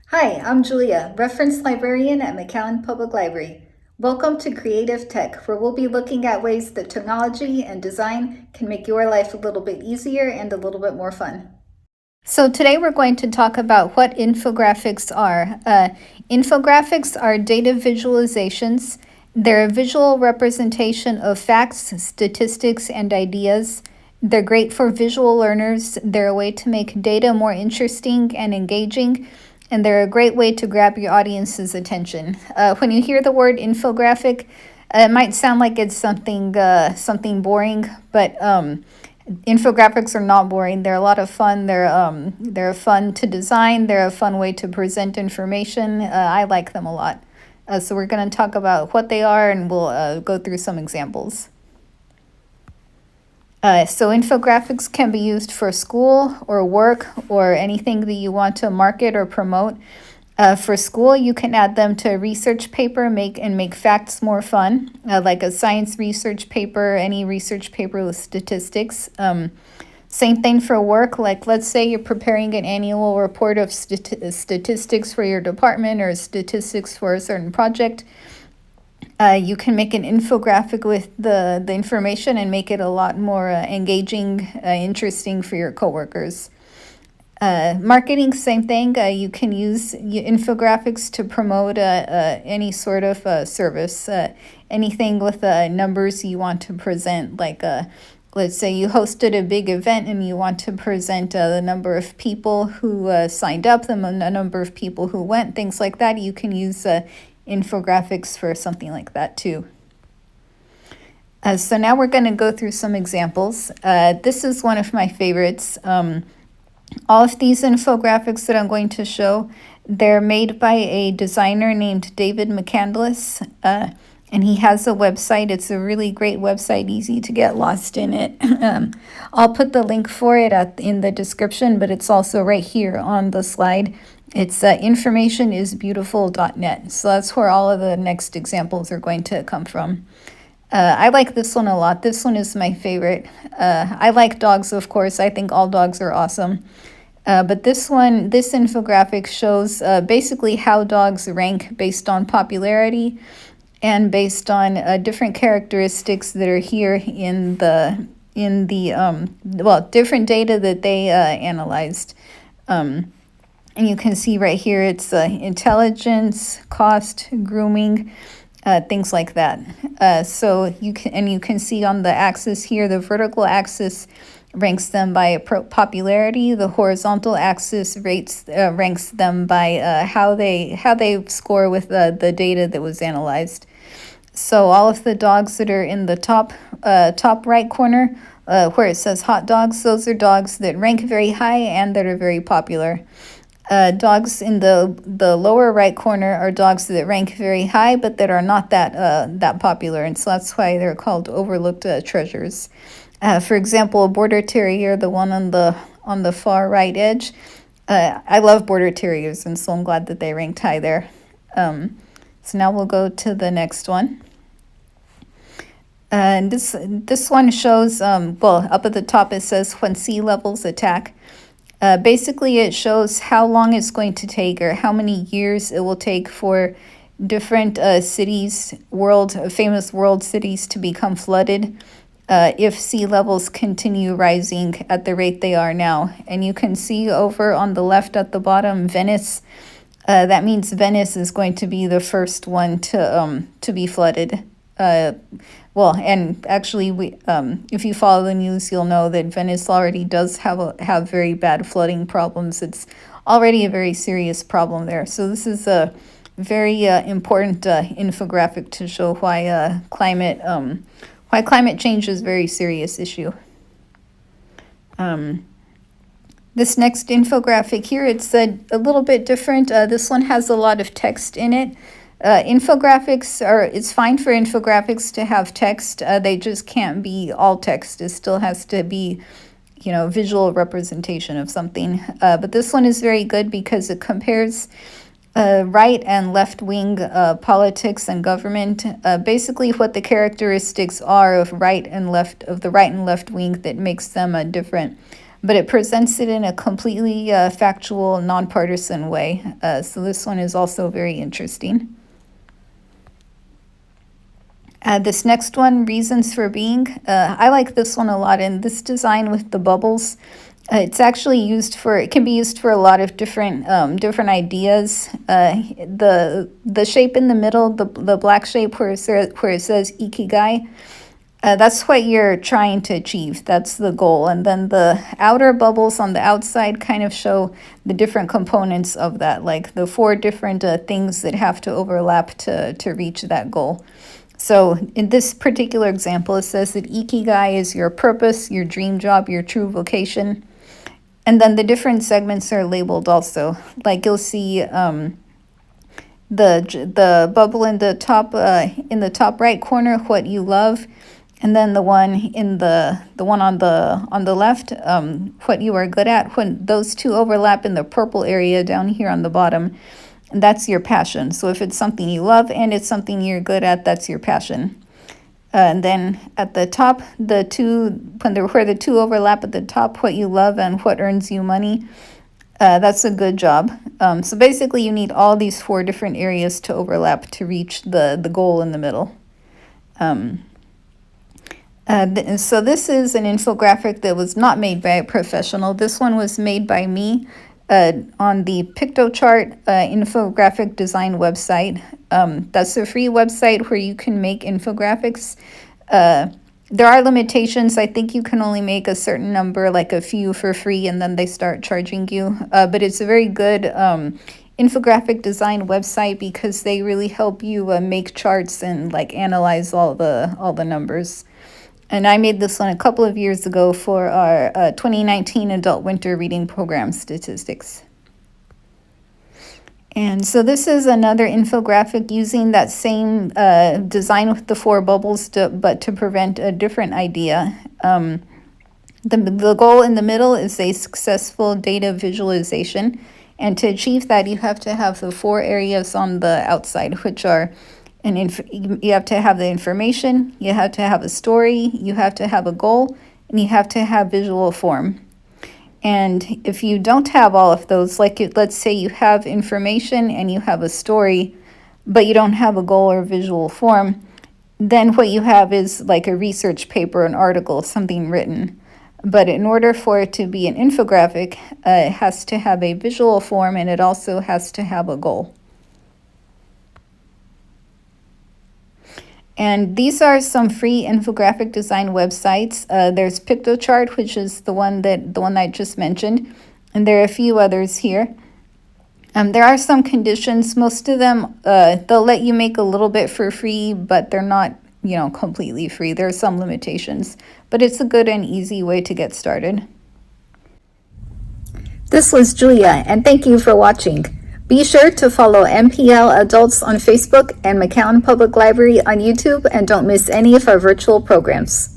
Hi, I'm Julia, Reference Librarian at McAllen Public Library. Welcome to Creative Tech, where we'll be looking at ways that technology and design can make your life a little bit easier and a little bit more fun. So today we're going to talk about what infographics are. Infographics are data visualizations. They're a visual representation of facts, statistics, and ideas. They're great for visual learners. They're a way to make data more interesting and engaging, and they're a great way to grab your audience's attention. When you hear the word infographic, it might sound like it's something boring, but infographics are not boring. They're a lot of fun. They're fun to design. They're a fun way to present information. I like them a lot. So we're going to talk about what they are, and we'll go through some examples. So infographics can be used for school or work or anything that you want to market or promote. For school, you can add them to a research paper, make facts more fun, like a science research paper, any research paper with statistics. Same thing for work, like let's say you're preparing an annual report of statistics for your department or statistics for a certain project. You can make an infographic with the information and make it a lot more engaging, interesting for your coworkers. Marketing, same thing. You can use infographics to promote any sort of service, anything with numbers you want to present. Like, let's say you hosted a big event and you want to present the number of people who signed up, the number of people who went, things like that. You can use infographics for something like that too. So now we're going to go through some examples. This is one of my favorites. All of these infographics that I'm going to show, they're made by a designer named David McCandless, and he has a website. It's a really great website, easy to get lost in it. I'll put the link for it in the description, but it's also right here on the slide. It's informationisbeautiful.net. So that's where all of the next examples are going to come from. I like this one a lot. This one is my favorite. I like dogs, of course. I think all dogs are awesome. But this infographic shows basically how dogs rank based on popularity and based on different characteristics that are here in the different data that they analyzed. And you can see right here it's intelligence, cost, grooming, things like that. So you can see on the axis here, the vertical axis ranks them by popularity. The horizontal axis ranks them by how they score with the data that was analyzed. So all of the dogs that are in the top right corner, where it says hot dogs, those are dogs that rank very high and that are very popular. Dogs in the lower right corner are dogs that rank very high, but that are not that popular, and so that's why they're called overlooked treasures. For example, a border terrier, the one on the far right edge. I love border terriers, and so I'm glad that they ranked high there. So now we'll go to the next one. And this one shows, up at the top it says when sea levels attack. Basically, it shows how long it's going to take or how many years it will take for different cities, famous world cities, to become flooded if sea levels continue rising at the rate they are now. And you can see over on the left at the bottom, Venice. That means Venice is going to be the first one to be flooded. And actually, if you follow the news, you'll know that Venice already does have very bad flooding problems. It's already a very serious problem there. So this is a very important infographic to show why climate change is a very serious issue. This next infographic here, it's a little bit different. This one has a lot of text in it. It's fine for infographics to have text. They just can't be all text. It still has to be, visual representation of something. But this one is very good because it compares right and left wing politics and government. Basically, what the characteristics are of the right and left wing that makes them different. but it presents it in a completely factual, nonpartisan way. So this one is also very interesting. This next one, Reasons for Being. I like this one a lot, and this design with the bubbles, it's actually used for, it can be used for a lot of different ideas. The shape in the middle, the black shape where it says Ikigai, that's what you're trying to achieve. That's the goal. And then the outer bubbles on the outside kind of show the different components of that, like the 4 different things that have to overlap to reach that goal. So in this particular example, it says that Ikigai is your purpose, your dream job, your true vocation. And then the different segments are labeled also. Like you'll see the bubble in the top right corner, what you love, and then the one on the left, what you are good at. When those two overlap in the purple area down here on the bottom, that's your passion. So if it's something you love and it's something you're good at, that's your passion. And then at the top, where the two overlap at the top, what you love and what earns you money, that's a good job. So basically, you need all these 4 different areas to overlap to reach the goal in the middle. So this is an infographic that was not made by a professional. This one was made by me on the PictoChart Infographic Design website. That's a free website where you can make infographics. There are limitations. I think you can only make a certain number, like a few for free, and then they start charging you. But it's a very good infographic design website because they really help you make charts and like analyze all the numbers. And I made this one a couple of years ago for our 2019 Adult Winter Reading Program statistics. And so this is another infographic using that same design with the 4 bubbles, but to prevent a different idea. The goal in the middle is a successful data visualization. And to achieve that, you have to have the 4 areas on the outside, which are you have to have the information, you have to have a story, you have to have a goal, and you have to have visual form. And if you don't have all of those, like let's say you have information and you have a story, but you don't have a goal or visual form, then what you have is like a research paper, an article, something written. But in order for it to be an infographic, it has to have a visual form and it also has to have a goal. And these are some free infographic design websites. There's PictoChart, which is the one I just mentioned, and there are a few others here. There are some conditions. Most of them, they'll let you make a little bit for free, but they're not, completely free. There are some limitations, but it's a good and easy way to get started. This was Julia, and thank you for watching. Be sure to follow MPL Adults on Facebook and McAllen Public Library on YouTube, and don't miss any of our virtual programs.